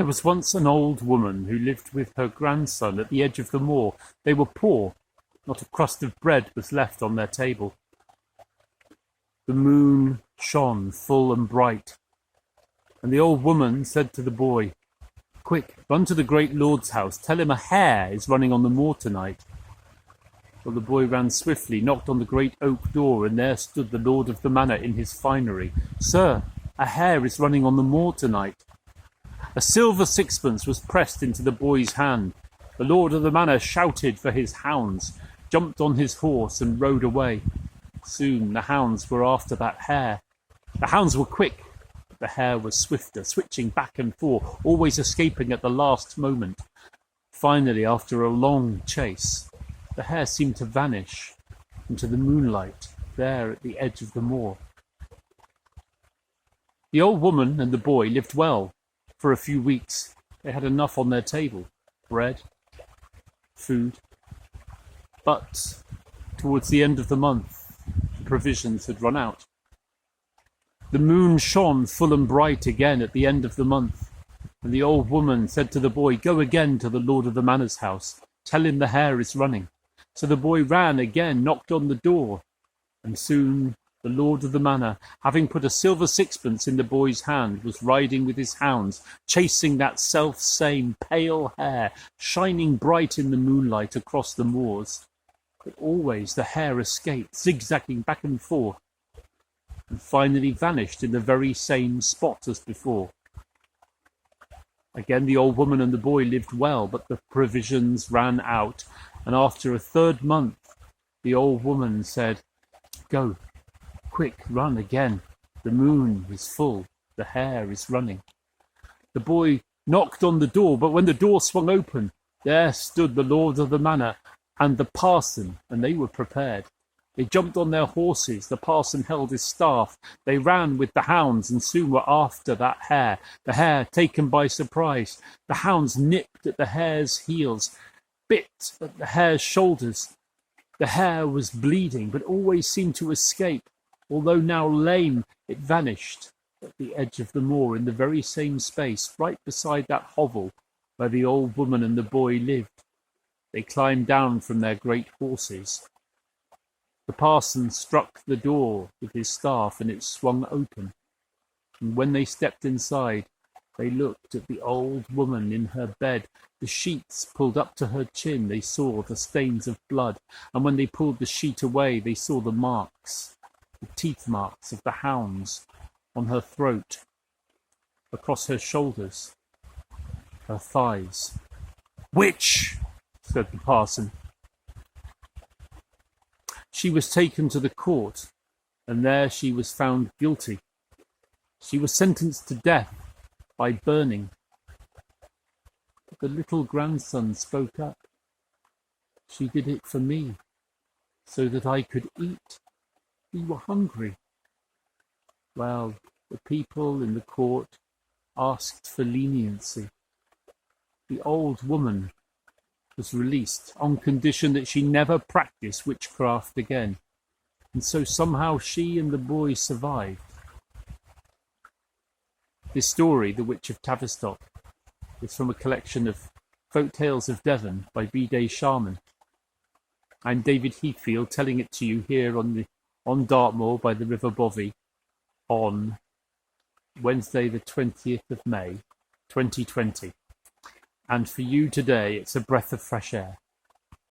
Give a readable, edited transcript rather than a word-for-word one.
There was once an old woman who lived with her grandson at the edge of the moor. They were poor. Not a crust of bread was left on their table. The moon shone full and bright, and the old woman said to the boy, "Quick, run to the great lord's house. Tell him a hare is running on the moor tonight." Well, the boy ran swiftly, knocked on the great oak door, and there stood the lord of the manor in his finery. "Sir, a hare is running on the moor tonight." A silver sixpence was pressed into the boy's hand. The lord of the manor shouted for his hounds, jumped on his horse, and rode away. Soon the hounds were after that hare. The hounds were quick, but the hare was swifter, switching back and forth, always escaping at the last moment. Finally, after a long chase, the hare seemed to vanish into the moonlight there at the edge of the moor. The old woman and the boy lived well. For a few weeks, they had enough on their table, bread, food. But towards the end of the month, the provisions had run out. The moon shone full and bright again at the end of the month, and the old woman said to the boy, "Go again to the lord of the manor's house. Tell him the hare is running." So the boy ran again, knocked on the door, and soon the lord of the manor, having put a silver sixpence in the boy's hand, was riding with his hounds, chasing that self-same pale hare, shining bright in the moonlight across the moors. But always the hare escaped, zigzagging back and forth, and finally vanished in the very same spot as before. Again the old woman and the boy lived well, but the provisions ran out, and after a third month the old woman said, "Go, quick, run again. The moon is full, the hare is running." The boy knocked on the door, but when the door swung open, there stood the lord of the manor and the parson, and they were prepared. They jumped on their horses. The parson held his staff. They ran with the hounds and soon were after that hare. The hare, taken by surprise, the hounds nipped at the hare's heels, bit at the hare's shoulders. The hare was bleeding, but always seemed to escape. Although now lame, it vanished at the edge of the moor in the very same space, right beside that hovel where the old woman and the boy lived. They climbed down from their great horses. The parson struck the door with his staff and it swung open. And when they stepped inside, they looked at the old woman in her bed. The sheets pulled up to her chin, they saw the stains of blood. And when they pulled the sheet away, they saw the marks, the teeth marks of the hounds on her throat, across her shoulders, her thighs. "Witch!" said the parson. She was taken to the court, and there she was found guilty. She was sentenced to death by burning. But the little grandson spoke up. "She did it for me, so that I could eat. We were hungry." Well, the people in the court asked for leniency. The old woman was released on condition that she never practiced witchcraft again. And so somehow she and the boy survived. This story, The Witch of Tavistock, is from a collection of Folk Tales of Devon by B. Sharman. I'm David Heathfield, telling it to you here on Dartmoor by the River Bovey on Wednesday the 20th of May 2020. And for you today, it's a breath of fresh air.